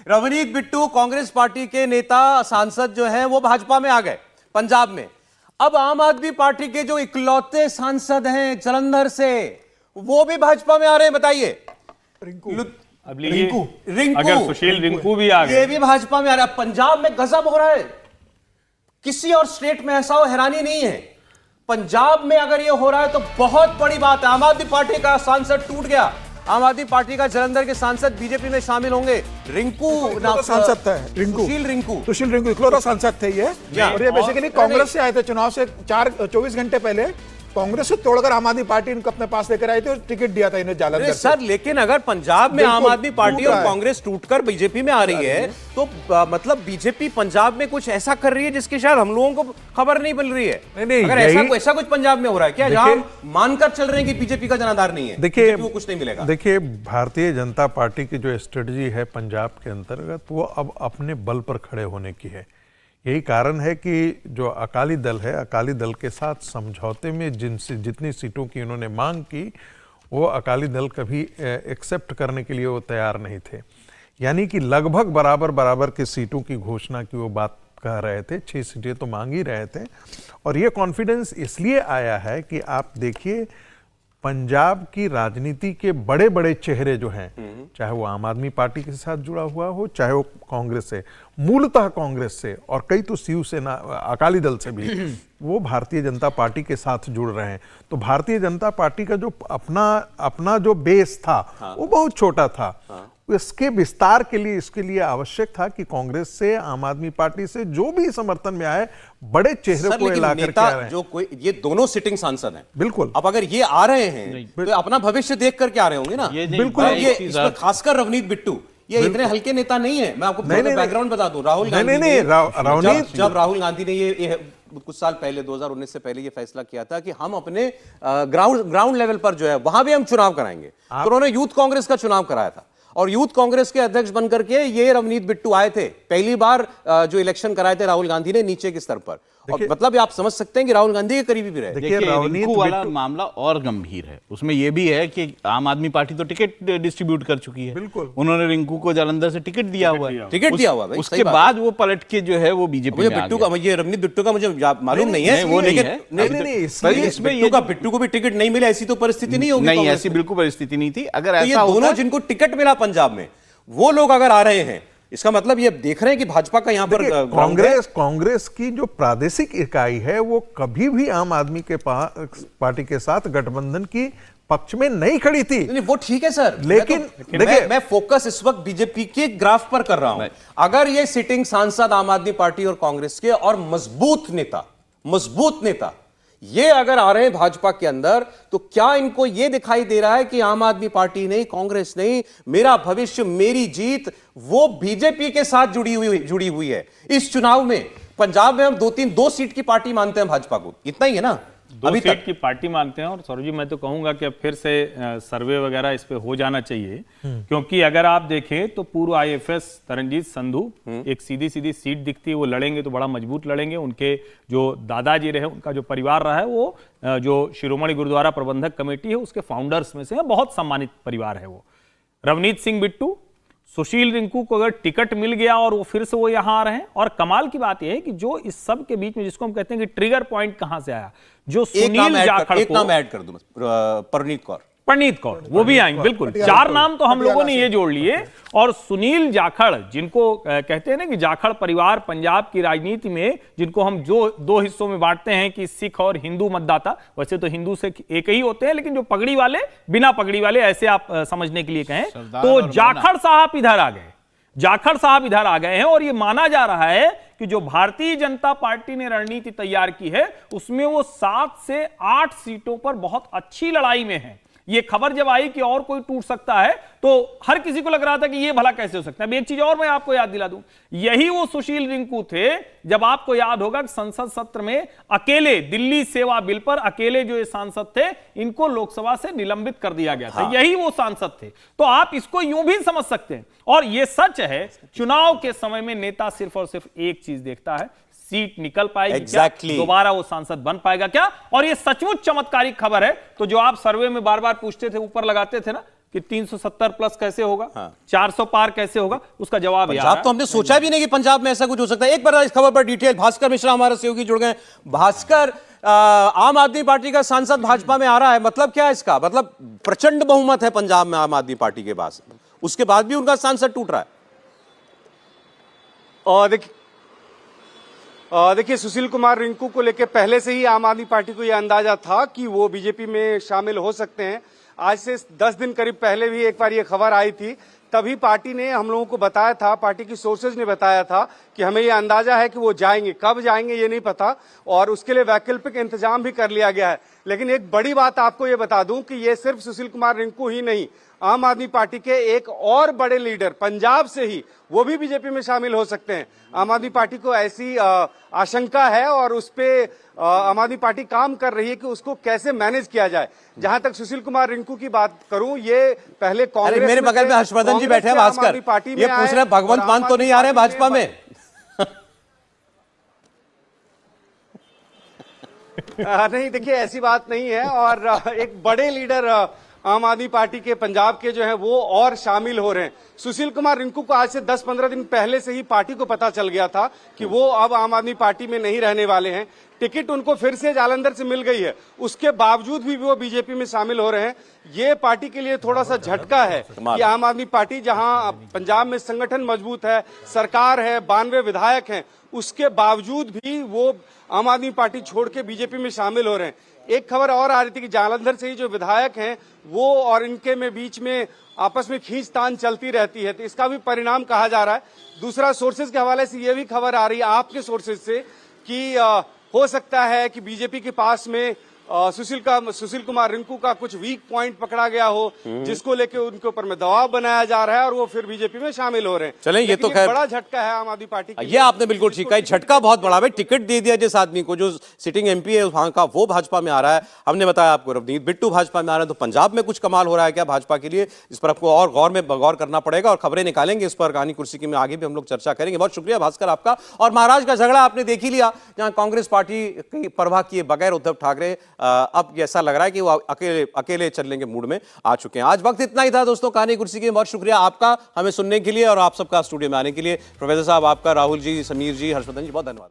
Ravneet Bittu Congress party के नेता सांसद जो हैं वो भाजपा में आ गए पंजाब में। अब आम आदमी पार्टी के जो इकलौते सांसद हैं जलंधर से वो भी भाजपा में आ रहे हैं। बताइए रिंकू अगर सुशील रिंकू भी आ गए, ये भी भाजपा में आ रहा है। पंजाब में गजब हो रहा है, किसी और स्टेट में ऐसा हो हैरानी नहीं है। पंजाब में अगर ये हो रहा है तो बहुत बड़ी बात है। आम आदमी पार्टी का सांसद टूट गया। आम आदमी पार्टी का जलंधर के सांसद बीजेपी में शामिल होंगे। रिंकू सांसद थे, सुशील रिंकू इकलौता सांसद थे ये। और ये बेसिकली कांग्रेस से आए थे। चुनाव से 24 घंटे पहले कांग्रेस से तोड़कर आम आदमी पार्टी इनको अपने पास लेकर आई थी और टिकट दिया था इन्हें जालंधर से। सर लेकिन अगर पंजाब में आम आदमी पार्टी और कांग्रेस टूटकर बीजेपी में आ रही है तो मतलब बीजेपी पंजाब में कुछ ऐसा कर रही है जिसकी शायद हम लोगों को खबर नहीं मिल रही है। नहीं, अगर ऐसा कुछ पंजाब में हो रहा है क्या जहां मानकर चल रहे हैं कि बीजेपी का जनाधार नहीं है, देखिए वो कुछ नहीं मिलेगा। देखिए भारतीय जनता पार्टी की जो स्ट्रेटजी है पंजाब के अंतर्गत वो अब अपने बल पर खड़े होने की है। यही कारण है कि जो अकाली दल है, अकाली दल के साथ समझौते में जितनी सीटों की उन्होंने मांग की वो अकाली दल कभी एक्सेप्ट करने के लिए वो तैयार नहीं थे। यानी कि लगभग बराबर की सीटों की घोषणा की वो बात कह रहे थे। 6 सीटें तो मांग ही रहे थे। और ये कॉन्फिडेंस इसलिए आया है कि आप देखिए पंजाब की राजनीति के बड़े बड़े चेहरे जो हैं, चाहे वो आम आदमी पार्टी के साथ जुड़ा हुआ हो, चाहे वो कांग्रेस से, मूलतः कांग्रेस से और कई तो शिवसेना अकाली दल से भी वो भारतीय जनता पार्टी के साथ जुड़ रहे हैं। तो भारतीय जनता पार्टी का जो अपना जो बेस था वो बहुत छोटा था। इसके विस्तार के लिए इसके लिए आवश्यक था कि कांग्रेस से, आम आदमी पार्टी से जो भी समर्थन में आए बड़े चेहरे को ला करके आ रहे हैं। जो कोई ये दोनों सिटिंग सांसद हैं बिल्कुल। अब अगर ये आ रहे हैं तो अपना भविष्य देख करके आ रहे होंगे ना। बिल्कुल। ये इसमें खासकर रवनीत बिट्टू ये इतने हल्के नेता नहीं है। मैं आपको बैकग्राउंड बता दूं। राहुल गांधी जब राहुल गांधी ने ये कुछ साल पहले 2019 से पहले ये फैसला किया था कि हम अपने ग्राउंड लेवल पर जो है वहां भी हम चुनाव कराएंगे, तो उन्होंने यूथ कांग्रेस का चुनाव कराया था और यूथ कांग्रेस के अध्यक्ष बनकर के ये रवनीत बिट्टू आए थे। पहली बार जो इलेक्शन कराए थे राहुल गांधी ने नीचे के स्तर पर। और मतलब आप समझ सकते हैं कि राहुल गांधी के करीबी भी रहे। देखिए रिंकू वाला मामला और गंभीर है। उसमें यह भी है कि आम आदमी पार्टी तो टिकट डिस्ट्रीब्यूट कर चुकी है। बिल्कुल। उन्होंने रिंकू को जालंधर से टिकट दिया हुआ है। उसके बाद वो पलट के जो है वो बीजेपी में आ गया। ये रवनीत बिट्टू का मुझे मालूम नहीं है। वो नहीं है इसमें बिट्टू को भी टिकट नहीं मिला, ऐसी तो परिस्थिति नहीं होगी। नहीं, ऐसी बिल्कुल परिस्थिति नहीं थी। अगर ऐसा दोनों जिनको टिकट मिला पंजाब में वो लोग अगर आ रहे हैं, इसका मतलब ये देख रहे हैं कि भाजपा का यहां पर कांग्रेस की जो प्रादेशिक इकाई है वो कभी भी आम आदमी के पार्टी के साथ गठबंधन की पक्ष में नहीं खड़ी थी। नहीं, वो ठीक है सर, लेकिन मैं फोकस इस वक्त बीजेपी के ग्राफ पर कर रहा हूं। अगर ये सिटिंग सांसद आम आदमी पार्टी और कांग्रेस के और मजबूत नेता ये अगर आ रहे हैं भाजपा के अंदर, तो क्या इनको ये दिखाई दे रहा है कि आम आदमी पार्टी नहीं, कांग्रेस नहीं, मेरा भविष्य मेरी जीत वो बीजेपी के साथ जुड़ी हुई है। इस चुनाव में पंजाब में हम 2 सीट की पार्टी मानते हैं भाजपा को, इतना ही है ना। 2 सीट की पार्टी मानते हैं। और सौरभ जी मैं तो कहूंगा कि अब फिर से सर्वे वगैरह इस पे हो जाना चाहिए, क्योंकि अगर आप देखें तो पूर्व आईएफएस तरनजीत संधू एक सीधी सीट दिखती है। वो लड़ेंगे तो बड़ा मजबूत लड़ेंगे। उनके जो दादाजी रहे, उनका जो परिवार रहा है वो जो शिरोमणि गुरुद्वारा प्रबंधक कमेटी है उसके फाउंडर्स में से है, बहुत सम्मानित परिवार है वो। रवनीत सिंह बिट्टू, सुशील रिंकू को अगर टिकट मिल गया और वो फिर से वो यहां आ रहे हैं। और कमाल की बात यह है कि जो इस सब के बीच में जिसको हम कहते हैं कि ट्रिगर पॉइंट कहां से आया, जो सुनील जाखड़ एक नाम ऐड कर दूं, परनीत कौर वो भी आएंगे। बिल्कुल 4 नाम तो हम लोगों ने ये जोड़ लिए। और सुनील जाखड़ जिनको कहते हैं ना कि जाखड़ परिवार पंजाब की राजनीति में, जिनको हम जो 2 हिस्सों में बांटते हैं कि सिख और हिंदू मतदाता, वैसे तो हिंदू से एक ही होते हैं, लेकिन जो पगड़ी वाले, बिना पगड़ी वाले, ऐसे आप समझने के लिए कहें तो जाखड़ साहब इधर आ गए हैं। और ये माना जा रहा है कि जो भारतीय जनता पार्टी ने रणनीति तैयार की है उसमें वो 7 से 8 सीटों पर बहुत अच्छी लड़ाई में है। ये खबर जब आई कि और कोई टूट सकता है तो हर किसी को लग रहा था कि ये भला कैसे हो सकता है। अब एक चीज और मैं आपको याद दिला दूं, यही वो सुशील रिंकू थे जब आपको याद होगा कि संसद सत्र में अकेले दिल्ली सेवा बिल पर अकेले जो ये सांसद थे इनको लोकसभा से निलंबित कर दिया गया था। यही वो सांसद थे। तो आप इसको यूं भी समझ सकते हैं। और ये सच है, चुनाव के समय में नेता सिर्फ और सिर्फ एक चीज देखता है, सीट निकल पाएगी क्या, दोबारा वो सांसद बन पाएगा क्या। और ये सचमुच चमत्कारिक खबर है। तो जो आप सर्वे में बार बार पूछते थे, ऊपर लगाते थे ना कि 370 प्लस कैसे होगा, 400 पार कैसे होगा, उसका जवाब यार पंजाब तो हमने सोचा भी नहीं कि पंजाब में ऐसा कुछ हो सकता है। एक बार इस खबर पर डिटेल, भास्कर मिश्रा हमारे सहयोगी जुड़ गए। भास्कर, आम आदमी पार्टी का सांसद भाजपा में आ रहा है, मतलब क्या है इसका? मतलब प्रचंड बहुमत है पंजाब में आम आदमी पार्टी के पास, उसके बाद भी उनका सांसद टूट रहा है। देखिए, सुशील कुमार रिंकू को लेकर पहले से ही आम आदमी पार्टी को यह अंदाजा था कि वो बीजेपी में शामिल हो सकते हैं। आज से 10 दिन करीब पहले भी एक बार ये खबर आई थी, तभी पार्टी ने हम लोगों को बताया था, पार्टी की सोर्सेज ने बताया था कि हमें ये अंदाजा है कि वो जाएंगे, कब जाएंगे ये नहीं पता, और उसके लिए वैकल्पिक इंतजाम भी कर लिया गया है। लेकिन एक बड़ी बात आपको ये बता दूं कि ये सिर्फ सुशील कुमार रिंकू ही नहीं, आम आदमी पार्टी के एक और बड़े लीडर पंजाब से ही, वो भी बीजेपी में शामिल हो सकते हैं। आम आदमी पार्टी को ऐसी आशंका है और उस पे आम आदमी पार्टी काम कर रही है कि उसको कैसे मैनेज किया जाए। जहां तक सुशील कुमार रिंकू की बात करूं, ये पहले कांग्रेस, मेरे बगल में हर्षवर्धन जी बैठे हैं, भास्कर, ये पूछ रहे हैं भगवंत मान तो नहीं आ रहे हैं भाजपा में? नहीं, देखिए ऐसी बात नहीं है, और एक बड़े लीडर आम आदमी पार्टी के पंजाब के जो है वो और शामिल हो रहे हैं। सुशील कुमार रिंकू को आज से 10-15 दिन पहले से ही पार्टी को पता चल गया था कि वो अब आम आदमी पार्टी में नहीं रहने वाले हैं। टिकट उनको फिर से जालंधर से मिल गई है, उसके बावजूद भी वो बीजेपी में शामिल हो रहे हैं। ये पार्टी के लिए थोड़ा सा झटका है कि आम आदमी पार्टी जहां पंजाब में संगठन मजबूत है, सरकार है, 92 विधायक हैं, उसके बावजूद भी वो आम आदमी पार्टी छोड़ के बीजेपी में शामिल हो रहे हैं। एक खबर और आ रही थी कि जालंधर से ही जो विधायक हैं वो और इनके में बीच में आपस में खींचतान चलती रहती है, तो इसका भी परिणाम कहा जा रहा है। दूसरा, सोर्सेज के हवाले से ये भी खबर आ रही है आपके सोर्सेज से कि हो सकता है कि बीजेपी के पास में सुशील कुमार रिंकू का कुछ वीक पॉइंट पकड़ा गया हो, जिसको लेके उनके ऊपर में दबाव बनाया जा रहा है और वो फिर बीजेपी में शामिल हो रहे हैं। चलें, ये तो खैर बड़ा झटका है आम आदमी पार्टी के लिए। ये आपने बिल्कुल ठीक कहा, झटका बहुत बड़ा है। टिकट दे दिया जिस आदमी को, जो सिटिंग एमपी है वहां का, वो भाजपा में आ रहा है। हमने बताया आपको रवनीत बिट्टू भाजपा में आ रहे हैं, तो पंजाब में कुछ कमाल हो रहा है क्या भाजपा के लिए? इस पर आपको और गौर करना पड़ेगा और खबरें निकालेंगे इस पर, कहानी कुर्सी की में आगे भी हम लोग चर्चा करेंगे। बहुत शुक्रिया भास्कर आपका। और महाराष्ट्र का झगड़ा आपने देख ही लिया, जहां कांग्रेस पार्टी की परवाह किए बगैर उद्धव ठाकरे अब ऐसा लग रहा है कि वो अकेले चलने के मूड में आ चुके हैं। आज वक्त इतना ही था दोस्तों कहानी कुर्सी के। बहुत शुक्रिया आपका हमें सुनने के लिए और आप सबका स्टूडियो में आने के लिए। प्रोफेसर साहब आपका, राहुल जी, समीर जी, हर्षवर्धन जी, बहुत धन्यवाद।